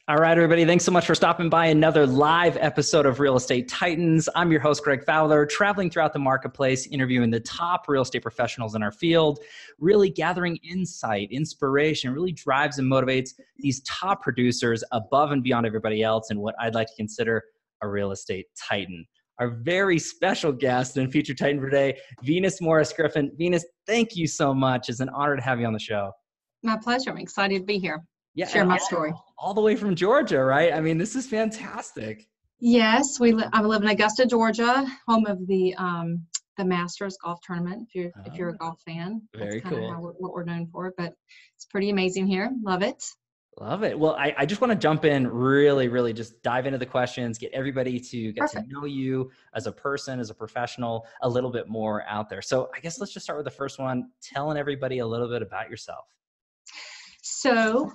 All right, everybody. Thanks so much for stopping by another live episode of Real Estate Titans. I'm your host, Greg Fowler, traveling throughout the marketplace, interviewing the top real estate professionals in our field, really gathering insight, inspiration, really drives and motivates these top producers above and beyond everybody else in what I'd like to consider a real estate titan. Our very special guest and featured titan for today, Venus Morris Griffin. Venus, thank you so much. It's an honor to have you on the show. My pleasure. I'm excited to be here. Yeah, Share my story. All the way from Georgia, right? I mean, this is fantastic. Yes, I live in Augusta, Georgia, home of the Masters golf tournament. If you're a golf fan, Very that's kind cool. of what we're known for. But it's pretty amazing here. Love it. Love it. Well, I just want to jump in, really just dive into the questions, get everybody to get to know you as a person, as a professional, a little bit more out there. So I guess let's just start with the first one, telling everybody a little bit about yourself. So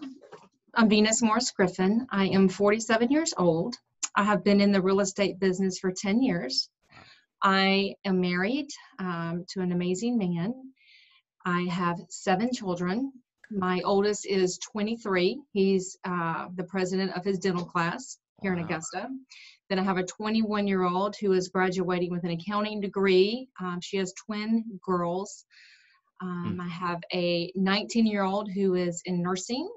I'm Venus Morris Griffin. I am 47 years old. I have been in the real estate business for 10 years. I am married to an amazing man. I have 7 children. My oldest is 23. He's the president of his dental class here in Augusta. Then I have a 21-year-old who is graduating with an accounting degree. She has twin girls. I have a 19-year-old who is in nursing.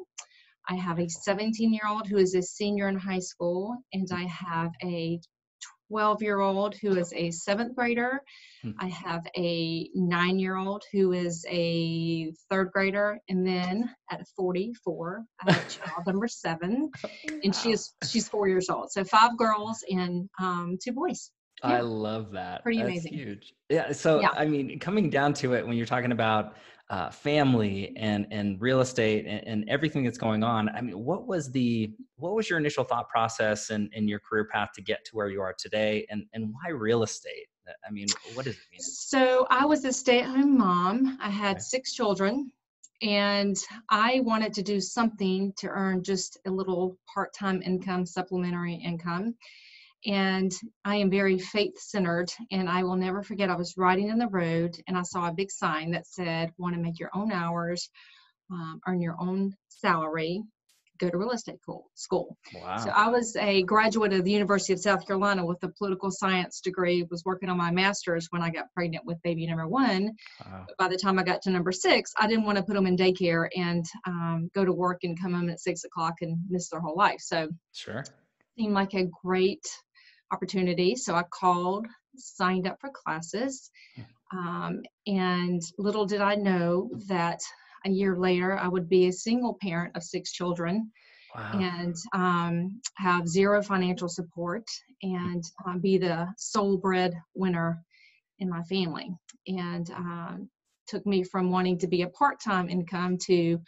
I have a 17-year-old who is a senior in high school, and I have a 12-year-old who is a 7th grader. I have a 9-year-old who is a 3rd grader, and then at 44, I have child number 7, and she's 4 years old. So 5 girls and 2 boys. Yeah. I love that. Pretty That's amazing. Huge. Yeah. So, yeah. I mean, coming down to it, when you're talking about family and real estate and everything that's going on, I mean, what was your initial thought process and your career path to get to where you are today, and why real estate? I mean, what does it mean? So I was a stay-at-home mom. I had 6 children, and I wanted to do something to earn just a little part-time income, supplementary income. And I am very faith-centered, and I will never forget, I was riding in the road, and I saw a big sign that said, want to make your own hours, earn your own salary, go to real estate school. Wow. So I was a graduate of the University of South Carolina with a political science degree, was working on my master's when I got pregnant with baby number 1. Wow. But by the time I got to number 6, I didn't want to put them in daycare and go to work and come home at 6 o'clock and miss their whole life. So sure, seemed like a great opportunity. So I called, signed up for classes, and little did I know that a year later I would be a single parent of 6 children. Wow. And have 0 financial support and be the sole breadwinner in my family. And took me from wanting to be a part-time income to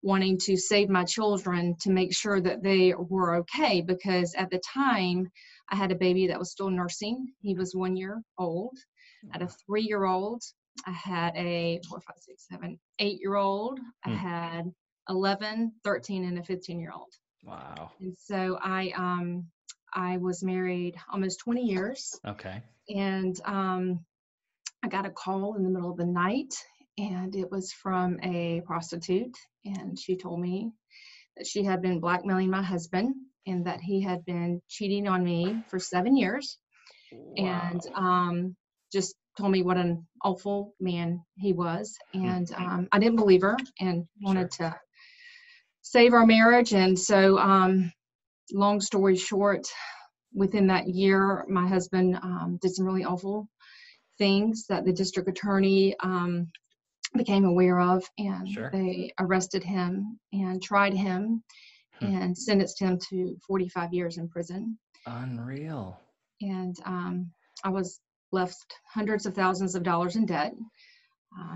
wanting to save my children to make sure that they were okay, because at the time I had a baby that was still nursing. He was 1 year old. I had a 3-year-old. I had a 8-year-old. I had 11, 13, and a 15-year-old. Wow. And so I was married almost 20 years. Okay. And I got a call in the middle of the night, and it was from a prostitute, and she told me that she had been blackmailing my husband and that he had been cheating on me for 7 years. Wow. And just told me what an awful man he was. And I didn't believe her and wanted to save our marriage. And so long story short, within that year, my husband did some really awful things that the district attorney became aware of, and they arrested him and tried him and sentenced him to 45 years in prison. Unreal. And I was left hundreds of thousands of dollars in debt.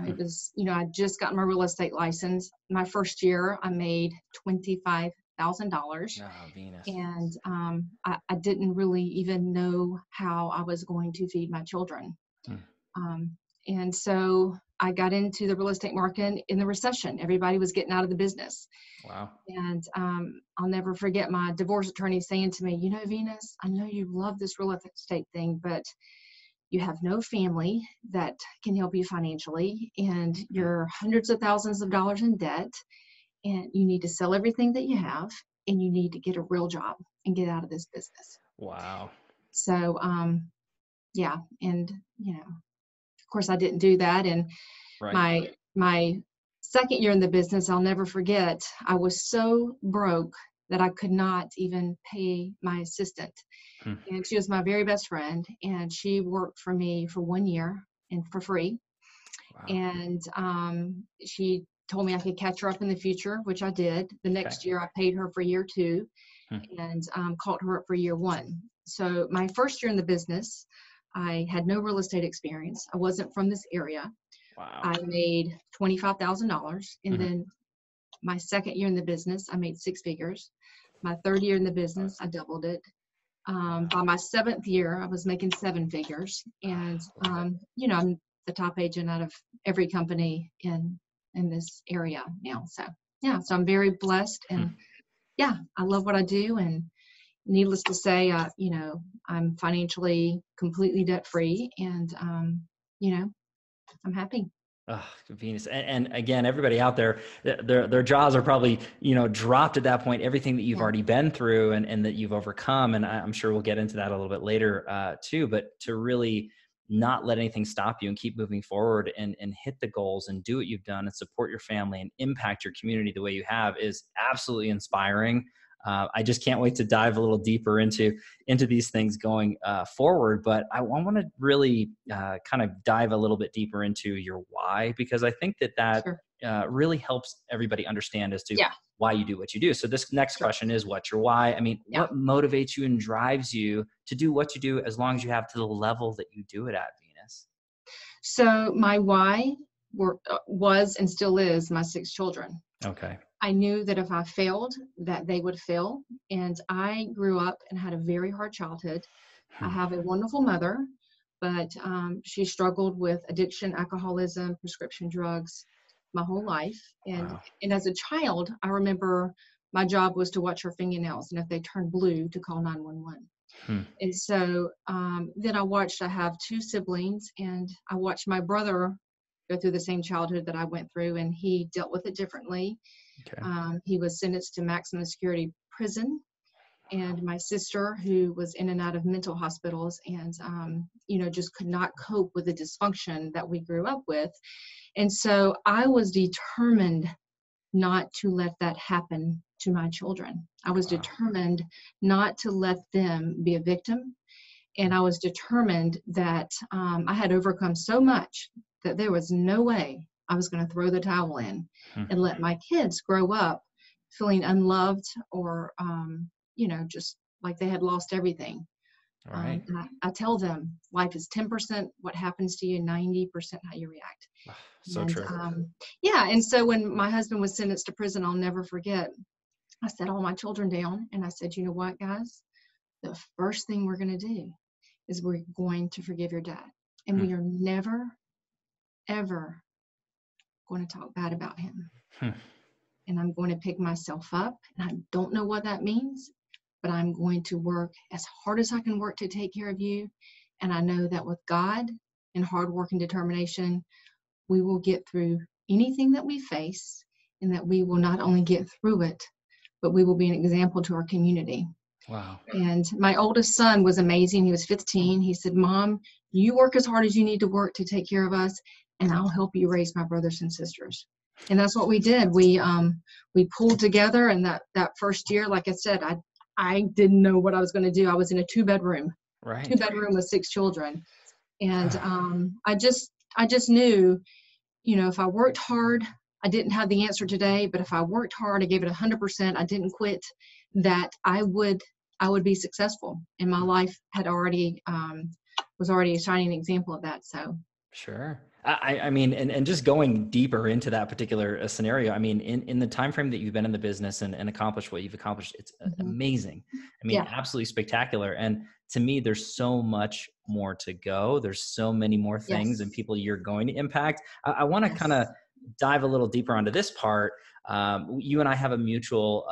It was, I'd just gotten my real estate license. My first year, I made $25,000. Oh, Venus. And I didn't really even know how I was going to feed my children. And so I got into the real estate market in the recession. Everybody was getting out of the business. Wow. And I'll never forget my divorce attorney saying to me, Venus, I know you love this real estate thing, but you have no family that can help you financially, and you're hundreds of thousands of dollars in debt, and you need to sell everything that you have and you need to get a real job and get out of this business. Wow. So, yeah. And, of course I didn't do that. And Right. my second year in the business, I'll never forget, I was so broke that I could not even pay my assistant. Hmm. And she was my very best friend, and she worked for me for 1 year and for free. Wow. And she told me I could catch her up in the future, which I did. The Okay. next year I paid her for year 2 Hmm. and caught her up for year 1. So my first year in the business, I had no real estate experience. I wasn't from this area. Wow. I made $25,000. And Mhm. then my second year in the business, I made 6 figures. My third year in the business, I doubled it. By my 7th year, I was making 7 figures. And, I'm the top agent out of every company in this area now. So, yeah, so I'm very blessed. And, yeah, I love what I do. And needless to say, I'm financially completely debt free. And, I'm happy. Oh, Venus. And again, everybody out there, their jaws are probably, dropped at that point, everything that you've Yeah, already been through and that you've overcome. And I'm sure we'll get into that a little bit later too, but to really not let anything stop you and keep moving forward and hit the goals and do what you've done and support your family and impact your community the way you have is absolutely inspiring. I just can't wait to dive a little deeper into these things going forward. But I want to really kind of dive a little bit deeper into your why, because I think that sure. really helps everybody understand as to Yeah, why you do what you do. So this next sure. question is, what's your why? I mean, Yeah. what motivates you and drives you to do what you do as long as you have to the level that you do it at, Venus? So my why was and still is my 6 children. Okay. I knew that if I failed, that they would fail. And I grew up and had a very hard childhood. I Hmm. have a wonderful mother, but she struggled with addiction, alcoholism, prescription drugs my whole life. Wow. And as a child, I remember my job was to watch her fingernails, and if they turned blue, to call 911. Hmm. And so then I have 2 siblings, and I watched my brother go through the same childhood that I went through, and he dealt with it differently. Okay. He was sentenced to maximum security prison. And my sister, who was in and out of mental hospitals and, just could not cope with the dysfunction that we grew up with. And so I was determined not to let that happen to my children. I was Wow. determined not to let them be a victim. And I was determined that I had overcome so much that there was no way I was going to throw the towel in Hmm. and let my kids grow up feeling unloved or, just like they had lost everything. All right. And I tell them life is 10% what happens to you, 90% how you react. So And true. yeah, and so when my husband was sentenced to prison, I'll never forget, I set all my children down and I said, you know what, guys? The first thing we're going to do is we're going to forgive your dad. And Hmm. we are never, ever going to talk bad about him. Hmm. And I'm going to pick myself up. And I don't know what that means, but I'm going to work as hard as I can work to take care of you. And I know that with God and hard work and determination, we will get through anything that we face, and that we will not only get through it, but we will be an example to our community. Wow. And my oldest son was amazing. He was 15. He said, Mom, you work as hard as you need to work to take care of us, and I'll help you raise my brothers and sisters. And that's what we did. We pulled together, and that first year, like I said, I didn't know what I was going to do. I was in a two-bedroom Right. with 6 children. And I just knew, if I worked hard, I didn't have the answer today, but if I worked hard, I gave it 100%, I didn't quit, that I would be successful. And my life had already, was already a shining example of that. So. Sure. I mean, and just going deeper into that particular scenario, I mean, in the time frame that you've been in the business and accomplished what you've accomplished, it's Mhm. amazing. I mean, Yeah. absolutely spectacular. And to me, there's so much more to go. There's so many more things and Yes. people you're going to impact. I want to kind of Yes. dive a little deeper onto this part. You and I have a mutual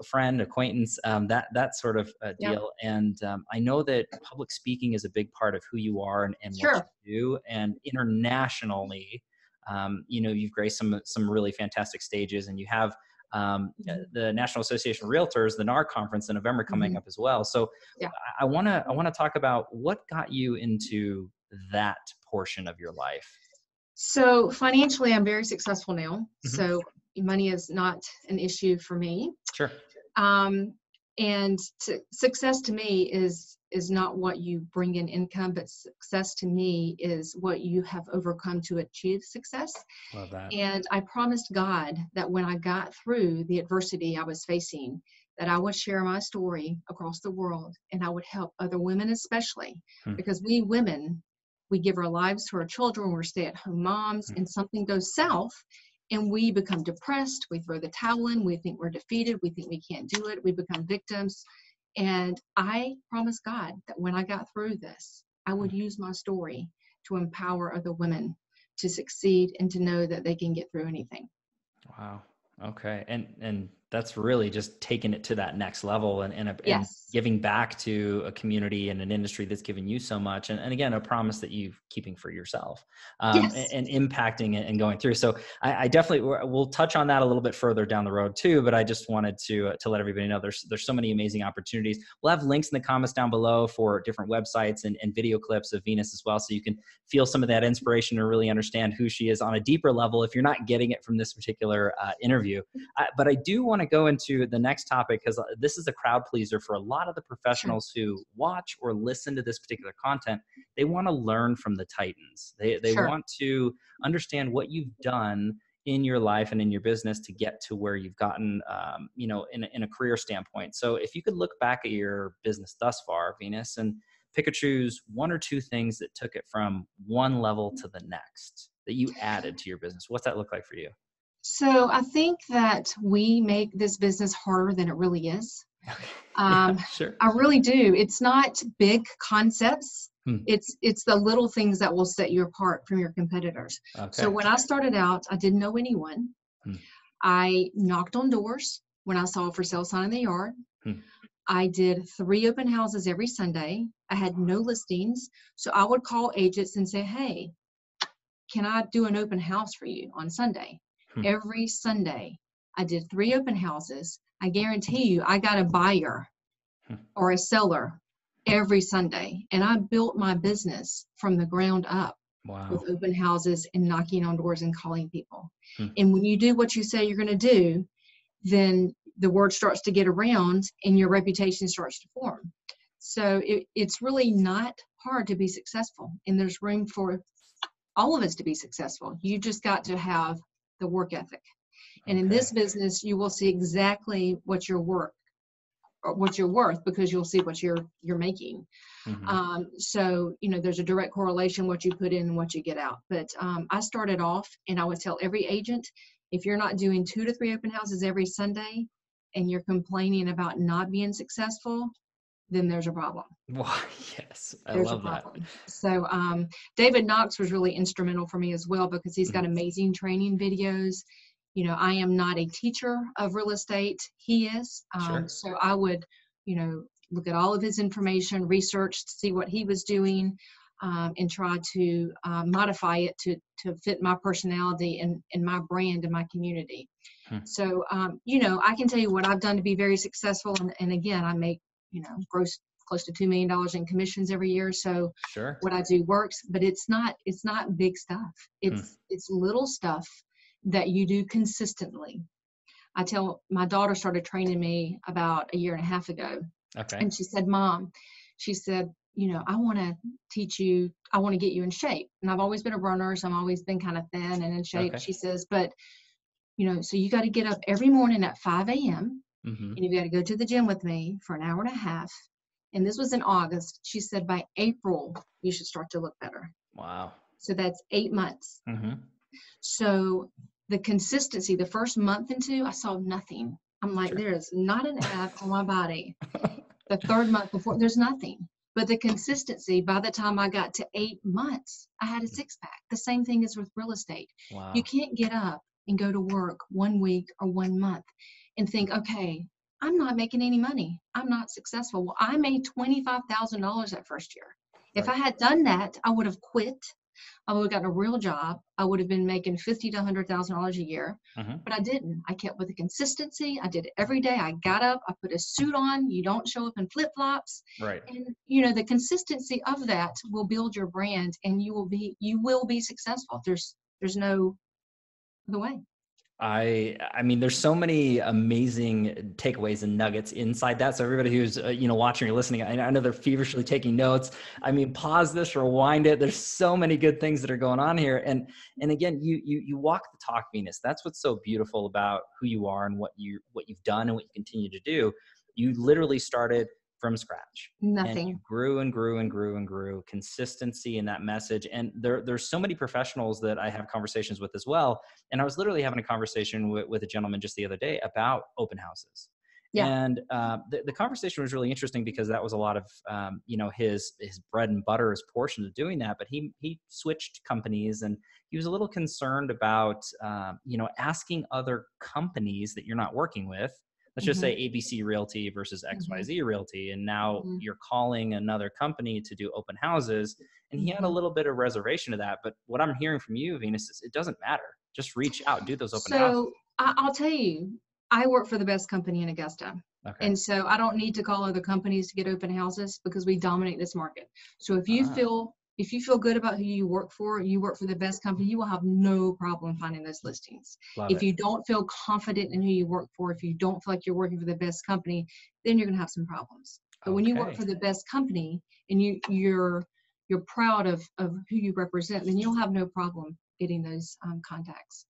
friend, acquaintance, that sort of Yeah. deal. And I know that public speaking is a big part of who you are and what Sure. you do. And internationally, you've graced some really fantastic stages, and you have the National Association of Realtors, the NAR conference in November coming up as well. So Yeah. I want to talk about what got you into that portion of your life. So financially, I'm very successful now. Mm-hmm. So money is not an issue for me. Sure. And success to me is not what you bring in income, but success to me is what you have overcome to achieve success. Love that. And I promised God that when I got through the adversity I was facing, that I would share my story across the world, and I would help other women especially, because we women, we give our lives to our children, we're stay-at-home moms, and something goes south, and we become depressed, we throw the towel in, we think we're defeated, we think we can't do it, we become victims. And I promised God that when I got through this, I would use my story to empower other women to succeed and to know that they can get through anything. Wow. Okay. And that's really just taking it to that next level and Yes. giving back to a community and an industry that's given you so much. And again, a promise that you're keeping for yourself, Yes. and impacting it and going through. So I definitely, we'll touch on that a little bit further down the road too, but I just wanted to let everybody know there's so many amazing opportunities. We'll have links in the comments down below for different websites and video clips of Venus as well. So you can feel some of that inspiration or really understand who she is on a deeper level if you're not getting it from this particular interview. But I do want to go into the next topic because this is a crowd pleaser for a lot of the professionals who watch or listen to this particular content. They want to learn from the Titans. They want to understand what you've done in your life and in your business to get to where you've gotten, in a career standpoint. So if you could look back at your business thus far, Venus, and pick or choose one or two things that took it from one level to the next that you added to your business, what's that look like for you? So I think that we make this business harder than it really is. Sure. I really do. It's not big concepts. It's the little things that will set you apart from your competitors. Okay. So when I started out, I didn't know anyone. I knocked on doors when I saw a for sale sign in the yard. I did 3 open houses every Sunday. I had no listings. So I would call agents and say, hey, can I do an open house for you on Sunday? Every Sunday, I did 3 open houses. I guarantee you, I got a buyer or a seller every Sunday. And I built my business from the ground up with open houses and knocking on doors and calling people. And when you do what you say you're going to do, then the word starts to get around and your reputation starts to form. So it's really not hard to be successful. And there's room for all of us to be successful. You just got to have the work ethic. And in this business, you will see exactly what you're worth because you'll see what you're making. So, there's a direct correlation what you put in and what you get out. But I started off and I would tell every agent, if you're not doing 2 to 3 open houses every Sunday and you're complaining about not being successful, then there's a problem. Yes, I love that. So David Knox was really instrumental for me as well because he's got amazing training videos. I am not a teacher of real estate. He is. So I would, look at all of his information, research to see what he was doing, and try to modify it to fit my personality and my brand and my community. So, I can tell you what I've done to be very successful. And again, I make gross close to $2 million in commissions every year. So what I do works, but it's not big stuff. It's little stuff that you do consistently. My daughter started training me about 1.5 years ago. And she said, Mom, I want to teach you, I want to get you in shape. And I've always been a runner, so I've always been kind of thin and in shape. She says, but, so you got to get up every morning at 5 a.m. And you've got to go to the gym with me for 1.5 hours. And this was in August. She said, by April, you should start to look better. Wow. So that's 8 months. So the consistency, the first month and 2, I saw nothing. I'm like, there is not an ab on my body. The 3rd month before, there's nothing. But the consistency, by the time I got to 8 months, I had a 6-pack. The same thing is with real estate. Wow. You can't get up and go to work 1 week or 1 month and think, okay, I'm not making any money. I'm not successful. Well, I made $25,000 that first year. If I had done that, I would have quit. I would have gotten a real job. I would have been making $50,000 to $100,000 a year, Mm-hmm. but I didn't. I kept with the consistency. I did it every day. I got up, I put a suit on. You don't show up in flip-flops. Right. And, you know, the consistency of that will build your brand, and you will be successful. There's no other way. I mean, there's so many amazing takeaways and nuggets inside that. So everybody who's, watching or listening, I know they're feverishly taking notes. I mean, pause this, rewind it. There's so many good things that are going on here. And again, you walk the talk, Venus. That's what's so beautiful about who you are and what you've done and what you continue to do. You literally started from scratch. Nothing. And you grew and grew and grew and grew. Consistency in that message. And there's so many professionals that I have conversations with as well. And I was literally having a conversation with a gentleman just the other day about open houses. Yeah. And the conversation was really interesting because that was a lot of, his bread and butter, his portion of doing that. But he switched companies, and he was a little concerned about, asking other companies that you're not working with. Let's just say ABC Realty versus XYZ Realty. And now you're calling another company to do open houses. And he had a little bit of reservation to that. But what I'm hearing from you, Venus, is it doesn't matter. Just reach out, do those open houses. So I'll tell you, I work for the best company in Augusta. Okay. And so I don't need to call other companies to get open houses because we dominate this market. So if you feel good about who you work for the best company, you will have no problem finding those listings. If you don't feel confident in who you work for, if you don't feel like you're working for the best company, then you're going to have some problems. But when you work for the best company and you're proud of who you represent, then you'll have no problem getting those contacts.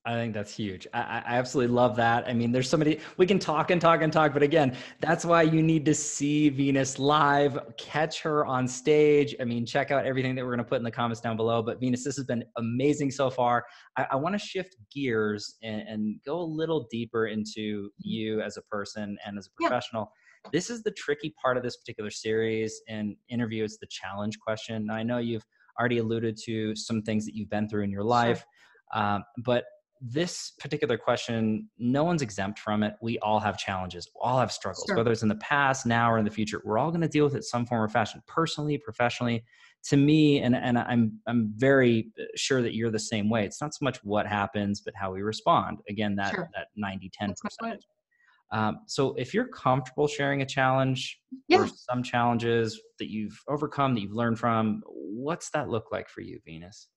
I think that's huge. I absolutely love that. I mean, there's so many, we can talk and talk and talk, but again, that's why you need to see Venus live, catch her on stage. I mean, check out everything that we're going to put in the comments down below. But Venus, this has been amazing so far. I want to shift gears and go a little deeper into you as a person and as a professional. Yeah. This is the tricky part of this particular series and interview. It's the challenge question. Now, I know you've already alluded to some things that you've been through in your life, but this particular question, no one's exempt from it. We all have challenges, we all have struggles, whether it's in the past, now, or in the future. We're all going to deal with it some form or fashion, personally, professionally. To me, and I'm very sure that you're the same way. It's not so much what happens, but how we respond. Again, that 90-10%. So if you're comfortable sharing a challenge or some challenges that you've overcome, that you've learned from, what's that look like for you, Venus?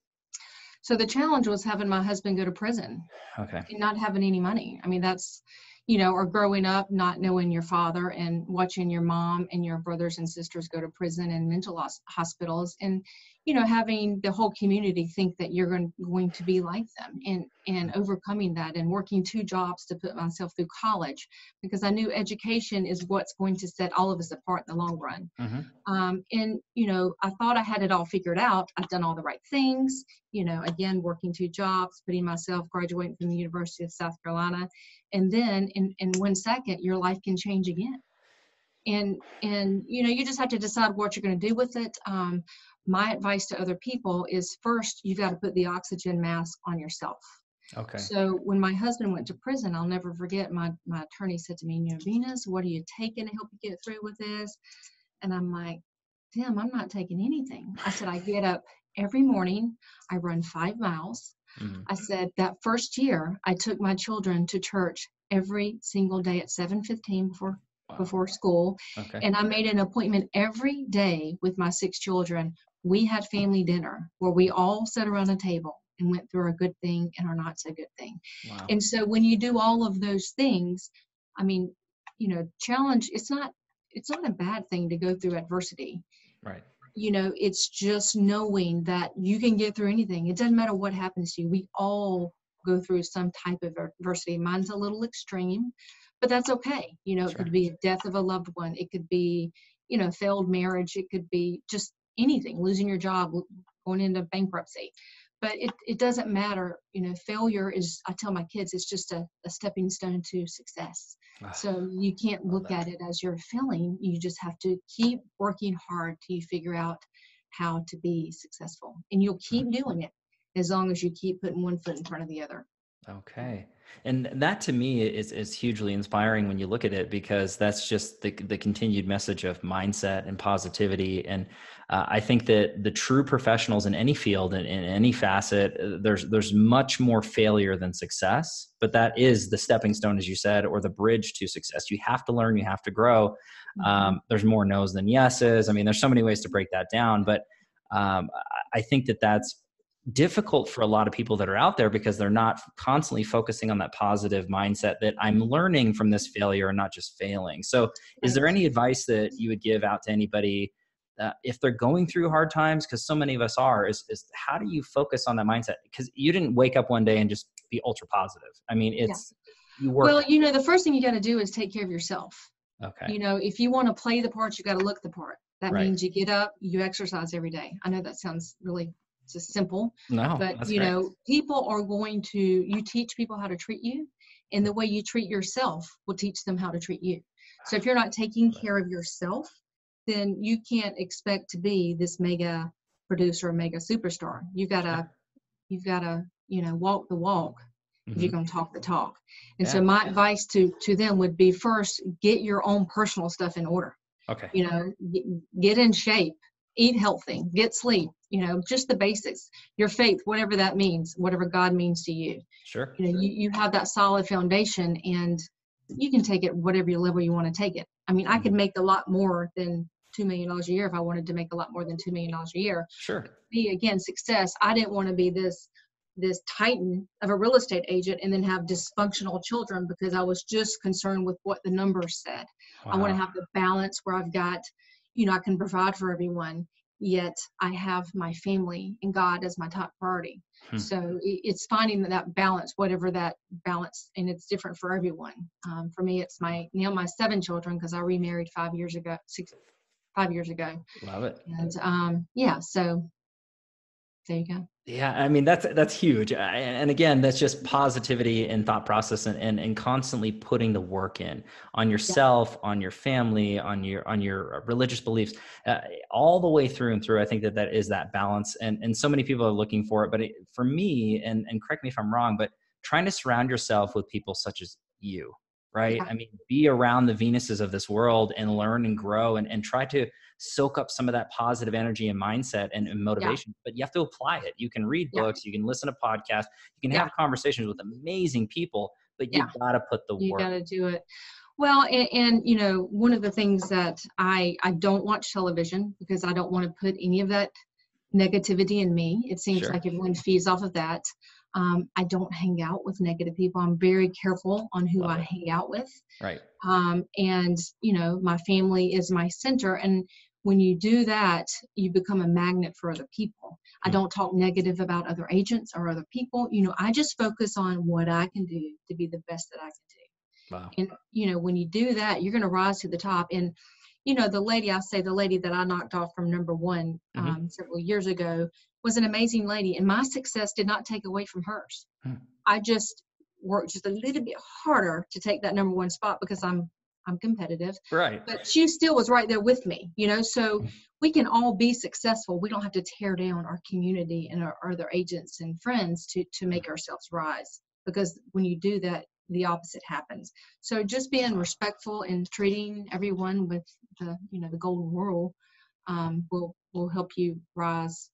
So the challenge was having my husband go to prison and not having any money. I mean, that's, or growing up, not knowing your father and watching your mom and your brothers and sisters go to prison and mental hospitals, and, having the whole community think that you're going to be like them, and overcoming that and working 2 jobs to put myself through college because I knew education is what's going to set all of us apart in the long run. And, I thought I had it all figured out. I've done all the right things, again, working 2 jobs, putting myself, graduating from the University of South Carolina. And then in 1 second, your life can change again. And you just have to decide what you're going to do with it. My advice to other people is first, you've got to put the oxygen mask on yourself. Okay. So when my husband went to prison, I'll never forget, my attorney said to me, Venus, what are you taking to help you get through with this? And I'm like, Tim, I'm not taking anything. I said, I get up every morning, I run 5 miles. I said that first year, I took my children to church every single day at 7:15 before school. Okay. And I made an appointment every day with my 6 children. We had family dinner where we all sat around a table and went through our good thing and our not so good thing. Wow. And so when you do all of those things, I mean, challenge, it's not a bad thing to go through adversity. Right. It's just knowing that you can get through anything. It doesn't matter what happens to you. We all go through some type of adversity. Mine's a little extreme, but that's okay. It could be a death of a loved one. It could be, failed marriage. It could be just anything, losing your job, going into bankruptcy. But it doesn't matter. Failure is, I tell my kids, it's just a stepping stone to success. So you can't look at it as you're failing. You just have to keep working hard till you figure out how to be successful. And you'll keep doing it as long as you keep putting one foot in front of the other. Okay. And that to me is hugely inspiring when you look at it, because that's just the continued message of mindset and positivity. And I think that the true professionals in any field, in any facet, there's much more failure than success, but that is the stepping stone, as you said, or the bridge to success. You have to learn, you have to grow. There's more no's than yeses. I mean, there's so many ways to break that down, but I think that that's difficult for a lot of people that are out there, because they're not constantly focusing on that positive mindset that I'm learning from this failure and not just failing. So is there any advice that you would give out to anybody if they're going through hard times? Because so many of us are, is how do you focus on that mindset? Because you didn't wake up one day and just be ultra positive. I mean, you work. Well, the first thing you got to do is take care of yourself. Okay. If you want to play the part, you got to look the part. That Right. means you get up, you exercise every day. I know that sounds really just simple, No, but that's great. people are going to, you teach people how to treat you, and the way you treat yourself will teach them how to treat you. So if you're not taking care of yourself, then you can't expect to be this mega producer, mega superstar. You've got to, walk the walk if you're going to talk the talk. And so my advice to them would be, first, get your own personal stuff in order. Okay. Get in shape, eat healthy, get sleep, just the basics. Your faith, whatever that means, whatever God means to you. Sure. You have that solid foundation, and you can take it whatever level you want to take it. I mean, I could make a lot more than $2 million a year if I wanted to make a lot more than $2 million a year. Sure. Again, success. I didn't want to be this titan of a real estate agent and then have dysfunctional children because I was just concerned with what the numbers said. Wow. I want to have the balance where I've got, I can provide for everyone, yet I have my family and God as my top priority. So it's finding that balance, whatever that balance, and it's different for everyone. For me, it's my 7 children, because I remarried 5 years ago. Love it. And so there you go. Yeah, I mean, that's huge. And again, that's just positivity and thought process, and constantly putting the work in on yourself, on your family, on your religious beliefs, all the way through and through. I think that is that balance. And so many people are looking for it. But for me, and correct me if I'm wrong, but trying to surround yourself with people such as you, right? Yeah. I mean, be around the Venuses of this world and learn and grow, and try to soak up some of that positive energy and mindset and motivation, but you have to apply it. You can read books, you can listen to podcasts, you can have conversations with amazing people, but you got to put the work. You got to do it. Well, and one of the things that I don't watch television, because I don't want to put any of that negativity in me. It seems like everyone feeds off of that. I don't hang out with negative people. I'm very careful on who I hang out with. Right. And my family is my center. And when you do that, you become a magnet for other people. I don't talk negative about other agents or other people. I just focus on what I can do to be the best that I can do. Wow. And, when you do that, you're going to rise to the top. And, the lady that I knocked off from number one several years ago was an amazing lady. And my success did not take away from hers. I just worked just a little bit harder to take that number one spot, because I'm competitive. Right. But she still was right there with me, so we can all be successful. We don't have to tear down our community and our other agents and friends to make ourselves rise, because when you do that, the opposite happens. So just being respectful and treating everyone with the golden rule will help you rise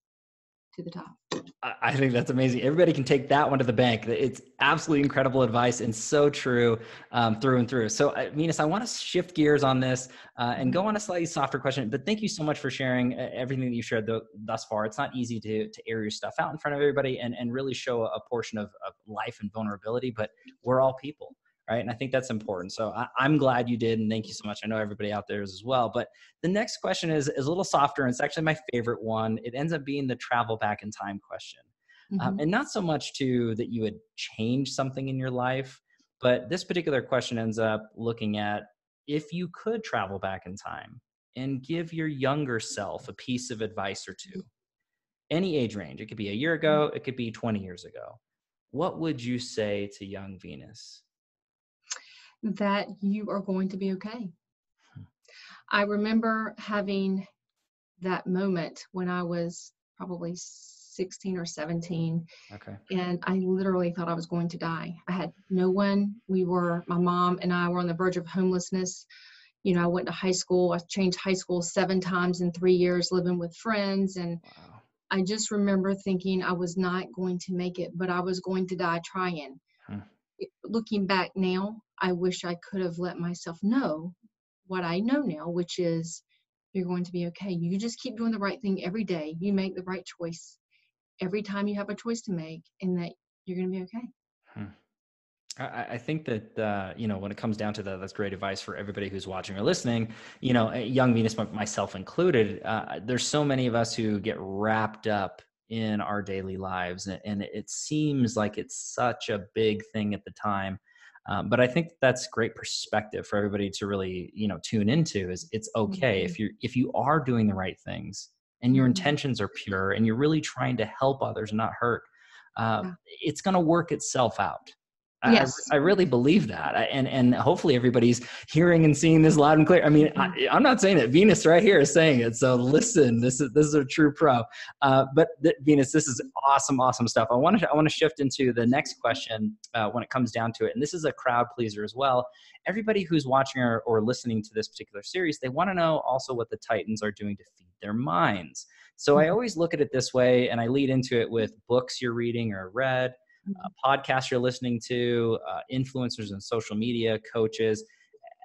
to the top. I think that's amazing. Everybody can take that one to the bank. It's absolutely incredible advice, and so true through and through. So Venus, I want to shift gears on this and go on a slightly softer question, but thank you so much for sharing everything that you shared thus far. It's not easy to air your stuff out in front of everybody and really show a portion of life and vulnerability, but we're all people. Right. And I think that's important. So I'm glad you did. And thank you so much. I know everybody out there is as well. But the next question is a little softer. And it's actually my favorite one. It ends up being the travel back in time question. And not so much that you would change something in your life, but this particular question ends up looking at, if you could travel back in time and give your younger self a piece of advice or two, any age range, it could be a year ago, it could be 20 years ago. What would you say to young Venus? That you are going to be okay. I remember having that moment when I was probably 16 or 17. Okay. And I literally thought I was going to die. I had no one. My mom and I were on the verge of homelessness. I went to high school. I changed high school 7 times in 3 years, living with friends. And Wow. I just remember thinking I was not going to make it, but I was going to die trying. Hmm. Looking back now, I wish I could have let myself know what I know now, which is you're going to be okay. You just keep doing the right thing every day. You make the right choice every time you have a choice to make, and that you're going to be okay. Hmm. I think that, when it comes down to that, that's great advice for everybody who's watching or listening, young Venus, myself included. There's so many of us who get wrapped up in our daily lives, and it seems like it's such a big thing at the time. But I think that's great perspective for everybody to really, tune into. Is it's okay if you are doing the right things and your intentions are pure and you're really trying to help others, not hurt. It's going to work itself out. Yes. I really believe that. And hopefully everybody's hearing and seeing this loud and clear. I mean, I'm not saying it. Venus right here is saying it. So listen, this is a true pro. But Venus, this is awesome stuff. I want to shift into the next question when it comes down to it. And this is a crowd pleaser as well. Everybody who's watching or listening to this particular series, they want to know also what the Titans are doing to feed their minds. So I always look at it this way, and I lead into it with books you're reading or read, podcasts you're listening to, influencers in social media, coaches,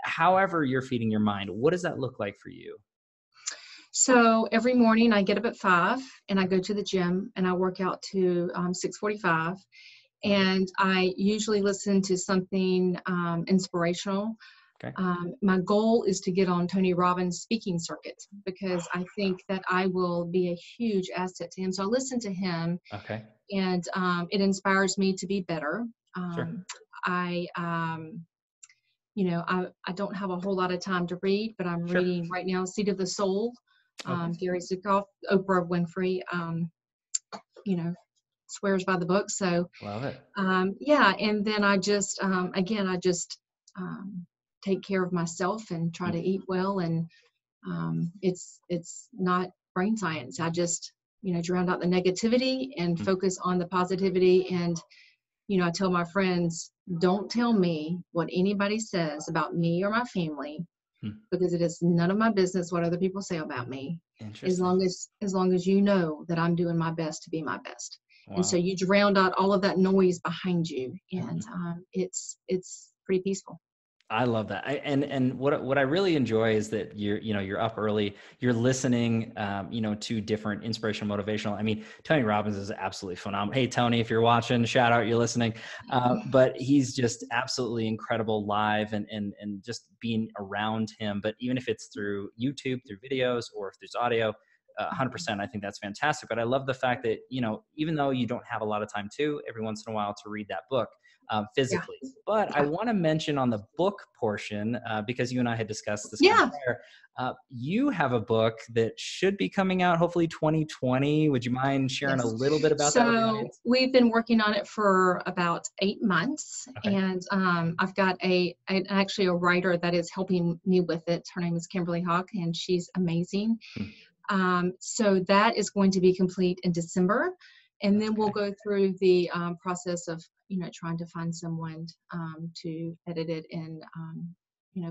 however you're feeding your mind. What does that look like for you? So every morning I get up at 5 and I go to the gym and I work out to 6:45. And I usually listen to something inspirational. Okay. My goal is to get on Tony Robbins' speaking circuit because I think that I will be a huge asset to him. So I listen to him. Okay. And it inspires me to be better. Sure. I don't have a whole lot of time to read, but I'm reading right now Seed of the Soul, Gary Zukav, Oprah Winfrey, swears by the book. So love it. And then I just take care of myself and try to eat well. And it's not brain science. I just drown out the negativity and focus on the positivity. And I tell my friends, don't tell me what anybody says about me or my family, because it is none of my business what other people say about me. As long as you know that I'm doing my best to be my best. Wow. And so you drown out all of that noise behind you, and it's pretty peaceful. I love that. And what I really enjoy is that you're up early, you're listening, to different inspirational, motivational. I mean, Tony Robbins is absolutely phenomenal. Hey, Tony, if you're watching, shout out, you're listening. But he's just absolutely incredible live and just being around him. But even if it's through YouTube, through videos, or if there's audio, 100%, I think that's fantastic. But I love the fact that, even though you don't have a lot of time every once in a while to read that book, physically. Yeah. But I want to mention on the book portion, because you and I had discussed this prior, you have a book that should be coming out hopefully 2020. Would you mind sharing a little bit about that with the audience? So we've been working on it for about 8 months. Okay. And I've got actually a writer that is helping me with it. Her name is Kimberly Hawk, and she's amazing. So that is going to be complete in December. And then we'll go through the process of, trying to find someone to edit it and,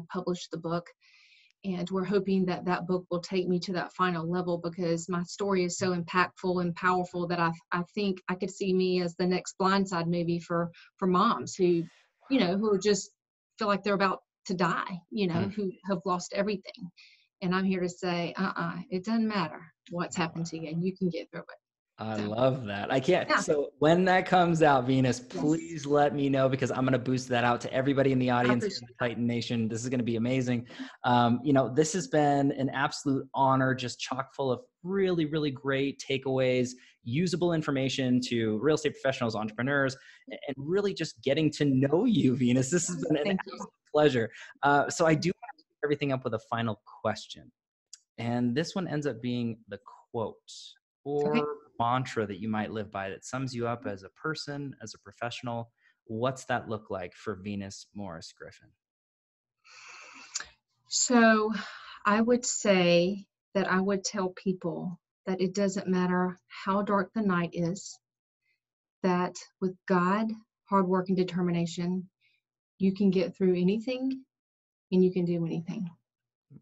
publish the book. And we're hoping that that book will take me to that final level, because my story is so impactful and powerful that I think I could see me as the next Blindside movie for moms who, who just feel like they're about to die, who have lost everything. And I'm here to say, it doesn't matter what's happened to you. You can get through it. I love that. I can't. Yeah. So when that comes out, Venus, please let me know, because I'm going to boost that out to everybody in the audience in the Titan Nation. This is going to be amazing. This has been an absolute honor, just chock full of really, really great takeaways, usable information to real estate professionals, entrepreneurs, and really just getting to know you, Venus. This has been an absolute pleasure. So I do want to wrap everything up with a final question. And this one ends up being the quote or mantra that you might live by that sums you up as a person, as a professional. What's that look like for Venus Morris Griffin? So I would say that I would tell people that it doesn't matter how dark the night is, that with God, hard work, and determination, you can get through anything and you can do anything.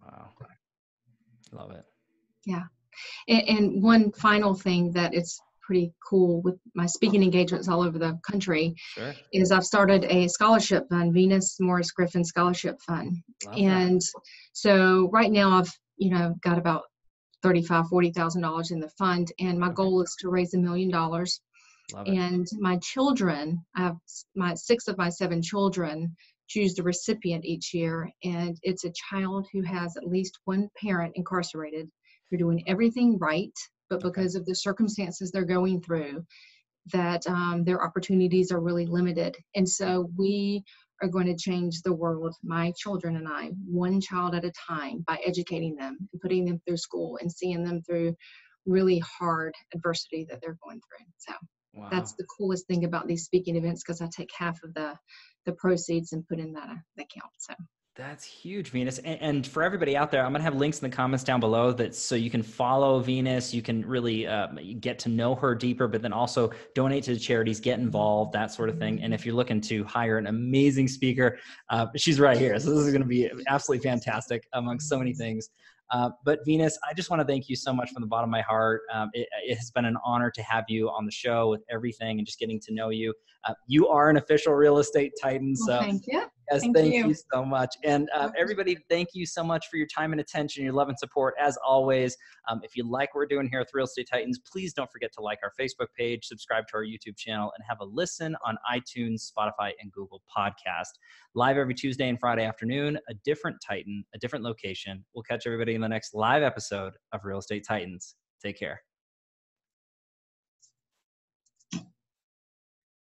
Wow. Love it. Yeah. And one final thing that it's pretty cool with my speaking engagements all over the country is I've started a scholarship fund, Venus Morris Griffin Scholarship Fund. And so right now I've, got about $40,000 in the fund, and my goal is to raise $1 million. And my children, I have 6 of my 7 children choose the recipient each year, and it's a child who has at least one parent incarcerated. They're doing everything right, but because of the circumstances they're going through, that their opportunities are really limited. And so we are going to change the world, my children and I, one child at a time, by educating them and putting them through school and seeing them through really hard adversity that they're going through. So that's the coolest thing about these speaking events, because I take half of the proceeds and put in that account. So that's huge, Venus. And for everybody out there, I'm going to have links in the comments down below so you can follow Venus. You can really get to know her deeper, but then also donate to the charities, get involved, that sort of thing. And if you're looking to hire an amazing speaker, she's right here. So this is going to be absolutely fantastic among so many things. But Venus, I just want to thank you so much from the bottom of my heart. It has been an honor to have you on the show with everything and just getting to know you. You are an official real estate titan. Well, thank you. Yes, thank you so much. And everybody, thank you so much for your time and attention, your love and support. As always, if you like what we're doing here at Real Estate Titans, please don't forget to like our Facebook page, subscribe to our YouTube channel, and have a listen on iTunes, Spotify, and Google Podcast. Live every Tuesday and Friday afternoon, a different Titan, a different location. We'll catch everybody in the next live episode of Real Estate Titans. Take care.